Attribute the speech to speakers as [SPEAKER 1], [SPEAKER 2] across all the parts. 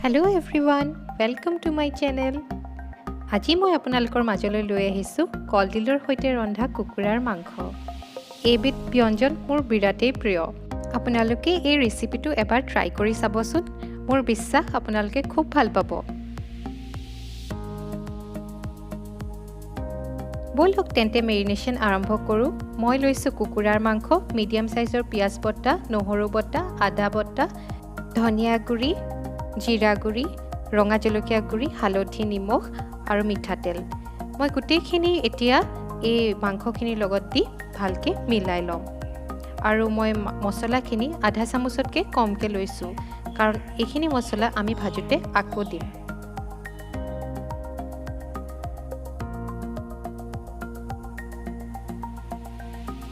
[SPEAKER 1] Hello everyone, welcome to my channel. আজি মই আপোনালোকৰ মাজলৈ লৈ আহিছো কলডিলৰ সৈতে ৰন্ধা কুকুৰাৰ মাংস। এইবিধ ব্যঞ্জন মোৰ বিৰাটেই প্ৰিয়। আপোনালোকে এই ৰেচিপিটো এবাৰ ট্ৰাই কৰি চাবচোন। মোৰ বিশ্বাস আপোনালোকে খুব ভাল পাব। বলক তেন্তে মেৰিনেশ্যন আৰম্ভ কৰোঁ। মই লৈছো কুকুৰাৰ মাংস, মিডিয়াম সাইজৰ পিয়াজ বটা, নহৰু বটা, আদা বটা, ধনিয়া গুড়ি, জিৰা গুড়ি, ৰঙা জলকীয়া গুড়ি, হালধি, নিমখ আৰু মিঠাতেল। মই গোটেইখিনি এতিয়া এই মাংসখিনিৰ লগত দি ভালকৈ মিলাই ল'ম। আৰু মই মছলাখিনি আধা চামুচতকৈ কমকৈ লৈছোঁ, কাৰণ এইখিনি মছলা আমি ভাজোঁতে আকৌ দিম।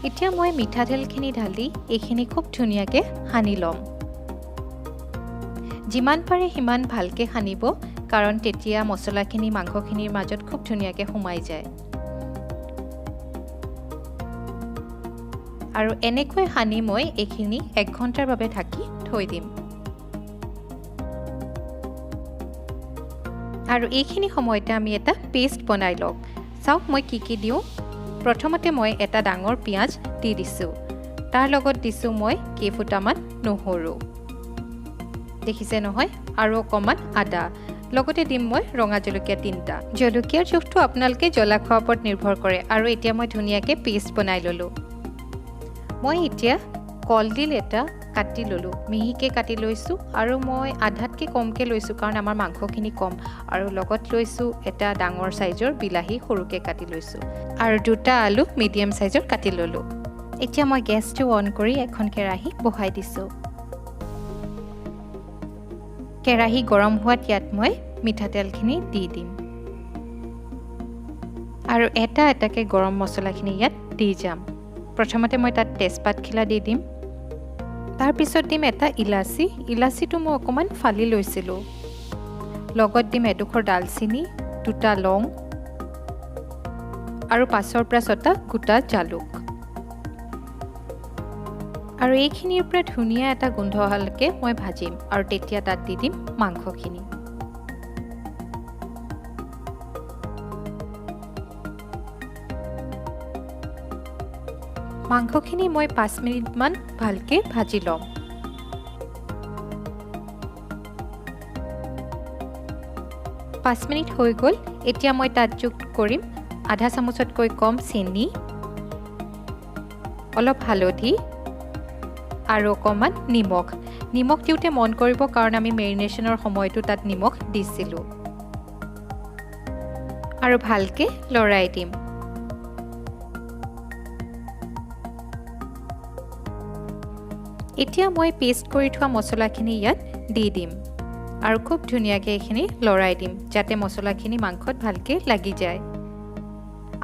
[SPEAKER 1] এতিয়া মই মিঠাতেলখিনি ঢালি এইখিনি খুব ধুনীয়াকৈ সানি ল'ম। যিমান পাৰে সিমান ভালকৈ সানিব, কাৰণ তেতিয়া মছলাখিনি মাংসখিনিৰ মাজত খুব ধুনীয়াকৈ সোমাই যায়। আৰু এনেকৈ সানি মই এইখিনি 1 ঘণ্টাৰ বাবে ঢাকি থৈ দিম। আৰু এইখিনি সময়তে আমি এটা পেষ্ট বনাই লওঁ। চাওক মই কি দিওঁ। প্ৰথমতে মই এটা ডাঙৰ পিঁয়াজ দি দিছোঁ। তাৰ লগত দিছোঁ মই কেইফুটামান নহৰু, দেখিছে নহয়, আৰু অকণমান আদা। লগতে দিম মই ৰঙা জলকীয়া 3টা। জলকীয়াৰ জোখটো আপোনালোকে জ্বলা খোৱাৰ ওপৰত নিৰ্ভৰ কৰে। আৰু এতিয়া মই ধুনীয়াকৈ পেষ্ট বনাই ল'লোঁ। মই এতিয়া কলডিল এটা কাটি ল'লোঁ, মিহিকৈ কাটি লৈছোঁ। আৰু মই আধাতকৈ কমকৈ লৈছোঁ, কাৰণ আমাৰ মাংসখিনি কম। আৰু লগত লৈছোঁ এটা ডাঙৰ সাইজৰ বিলাহী, সৰুকৈ কাটি লৈছোঁ। আৰু 2টা আলু মিডিয়াম সাইজৰ কাটি ল'লোঁ। এতিয়া মই গেছটো অন কৰি এখন কেৰাহী বহাই দিছোঁ। কেৰাহী গৰম হোৱাত ইয়াত মই মিঠাতেলখিনি দি দিম। আৰু এটাকৈ গৰম মছলাখিনি ইয়াত দি যাম। প্ৰথমতে মই তাত তেজপাতখিলা দি দিম। তাৰপিছত দিম এটা ইলাচি। ইলাচিটো মই অকণমান ফালি লৈছিলোঁ। লগত দিম এডোখৰ ডালচিনি, 2টা লং, আৰু 5ৰ পৰা 6টা গোটা জালুক। আৰু এইখিনিৰ পৰা ধুনীয়া এটা গোন্ধ অহালৈকে মই ভাজিম। আৰু তেতিয়া তাত দি দিম মাংসখিনি। মাংসখিনি মই 5 মিনিটমান ভালকৈ ভাজি ল'ম। পাঁচ মিনিট হৈ গ'ল। এতিয়া মই তাত যোগ কৰিম আধা চামুচতকৈ কম চেনি, অলপ হালধি আৰু অকণমান নিমখ। নিমখ দিওঁতে মন কৰিব, কাৰণ আমি মেৰিনেশ্যনৰ সময়তো তাত নিমখ দিছিলোঁ। আৰু ভালকৈ লৰাই দিম। এতিয়া মই পেষ্ট কৰি থোৱা মছলাখিনি ইয়াত দি দিম। আৰু খুব ধুনীয়াকৈ এইখিনি লৰাই দিম, যাতে মছলাখিনি মাংসত ভালকৈ লাগি যায়।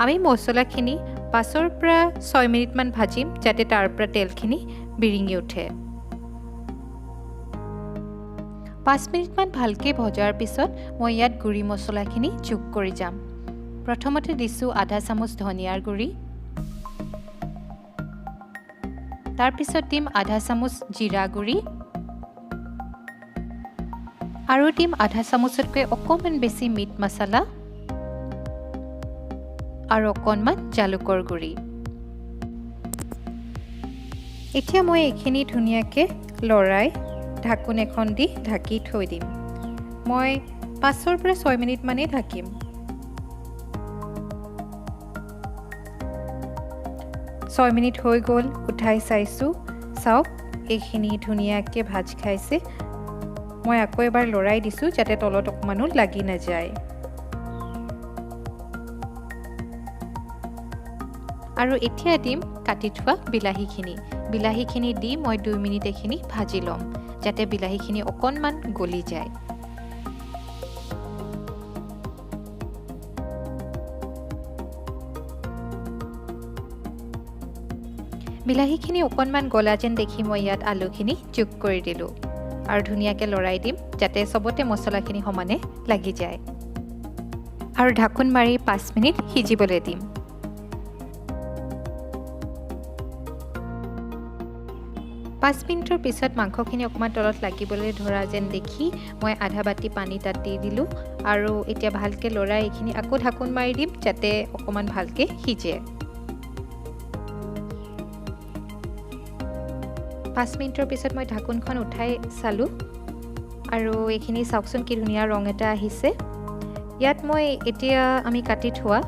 [SPEAKER 1] আমি মছলাখিনি 5ৰ পৰা 6 মিনিটমান ভাজিম, যাতে তাৰ পৰা তেলখিনি বিৰিঙি উঠে। 5 মিনিটমান ভালকৈ ভজাৰ পিছত মই ইয়াত গুড়ি মছলাখিনি যোগ কৰি যাম। প্ৰথমতে দিছোঁ আধা চামুচ ধনিয়াৰ গুড়ি, তাৰপিছত দিম আধা চামুচ জিৰা গুড়ি, আৰু দিম আধা চামুচতকৈ অকণমান বেছি মিট মছলা, আৰু অকণমান জালুকৰ গুড়ি। এতিয়া মই এইখিনি ধুনীয়াকৈ লৰাই ঢাকোন এখন দি ঢাকি থৈ দিম। মই 5ৰ পৰা 6 মিনিটমানেই ঢাকিম। ছয় মিনিট হৈ গ'ল, উঠাই চাইছোঁ। চাওক এইখিনি ধুনীয়াকৈ ভাজ খাইছে। মই আকৌ এবাৰ লৰাই দিছোঁ, যাতে তলত অকণমানো লাগি নাযায়। আৰু এতিয়া দিম কাটি থোৱা বিলাহীখিনি। বিলাহীখিনি দি মই 2 মিনিট এইখিনি ভাজি ল'ম, যাতে বিলাহীখিনি অকণমান গলি যায়। বিলাহীখিনি অকণমান গলা যেন দেখি মই ইয়াত আলুখিনি যোগ কৰি দিলোঁ। আৰু ধুনীয়াকৈ লৰাই দিম, যাতে চবতে মছলাখিনি সমানে লাগি যায়। আৰু ঢাকোন মাৰি 5 মিনিট সিজিবলৈ দিম। 5 মিনিটৰ পিছত মাংসখিনি অকণমান তলত লাগিবলৈ ধৰা যেন দেখি মই আধা বাটি পানী তাত দি দিলোঁ আৰু এতিয়া ভালকৈ লৰাই এইখিনি আকৌ ঢাকোন মাৰি দিম যাতে অকণমান ভালকৈ সিজে। 5 মিনিটৰ পিছত মই ঢাকোনখন উঠাই চালোঁ আৰু এইখিনি চাওকচোন কি ধুনীয়া ৰং এটা আহিছে। ইয়াত মই এতিয়া আমি কাটি থোৱা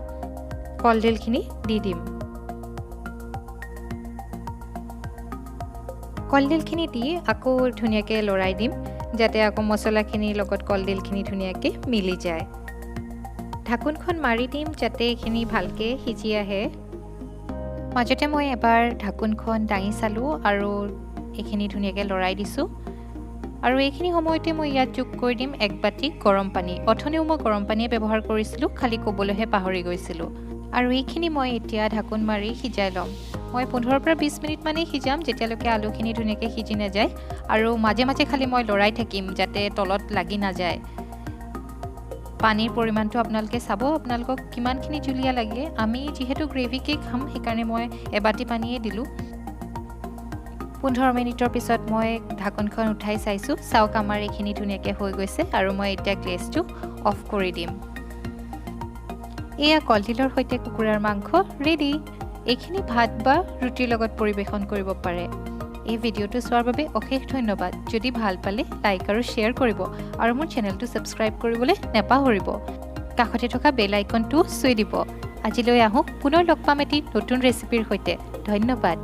[SPEAKER 1] কলডিলখিনি দি দিম। কলডিলখিনি দি আকৌ ধুনীয়াকৈ লৰাই দিম যাতে আকৌ মছলাখিনিৰ লগত কলডিলখিনি ধুনীয়াকৈ মিলি যায়। ঢাকোনখন মাৰি দিম যাতে এইখিনি ভালকৈ সিজি আহে। মাজতে মই এবাৰ ঢাকোনখন দাঙি চালোঁ আৰু এইখিনি ধুনীয়াকৈ লৰাই দিছোঁ আৰু এইখিনি সময়তে মই ইয়াত যোগ কৰি দিম 1 বাটি গৰম পানী। অথনিও মই গৰম পানীয়ে ব্যৱহাৰ কৰিছিলোঁ, খালি ক'বলৈহে পাহৰি গৈছিলোঁ। আৰু এইখিনি মই এতিয়া ঢাকোন মাৰি সিজাই ল'ম। মই 15 পৰা 20 মিনিট মানেই সিজাম যেতিয়ালৈকে আলুখিনি ধুনীয়াকৈ সিজি নাযায় আৰু মাজে মাজে খালি মই লৰাই থাকিম যাতে তলত লাগি নাযায়। পানীৰ পৰিমাণটো আপোনালোকে চাব আপোনালোকক কিমানখিনি জুলীয়া লাগে। আমি যিহেতু গ্ৰেভিকেই খাম সেইকাৰণে মই এবাটি পানীয়ে দিলোঁ। 15 মিনিটৰ পিছত মই ঢাকোনখন উঠাই চাইছোঁ। চাওক আমাৰ এইখিনি ধুনীয়াকৈ হৈ গৈছে আৰু মই এতিয়া গেছটো অফ কৰি দিম। এয়া কলডিলৰ সৈতে কুকুৰাৰ মাংস ৰেডি। এইখিনি ভাত বা ৰুটিৰ লগত পৰিৱেশন কৰিব পাৰে। এই ভিডিঅ'টো চোৱাৰ বাবে অশেষ ধন্যবাদ। যদি ভাল পালে লাইক আৰু শ্বেয়াৰ কৰিব আৰু মোৰ চেনেলটো ছাবস্ক্ৰাইব কৰিবলৈ নাপাহৰিব। কাষতে থকা বেল আইকনটো চুই দিব। আজিলৈ আহোঁ, পুনৰ লগ পাম এটি নতুন ৰেচিপিৰ সৈতে। ধন্যবাদ।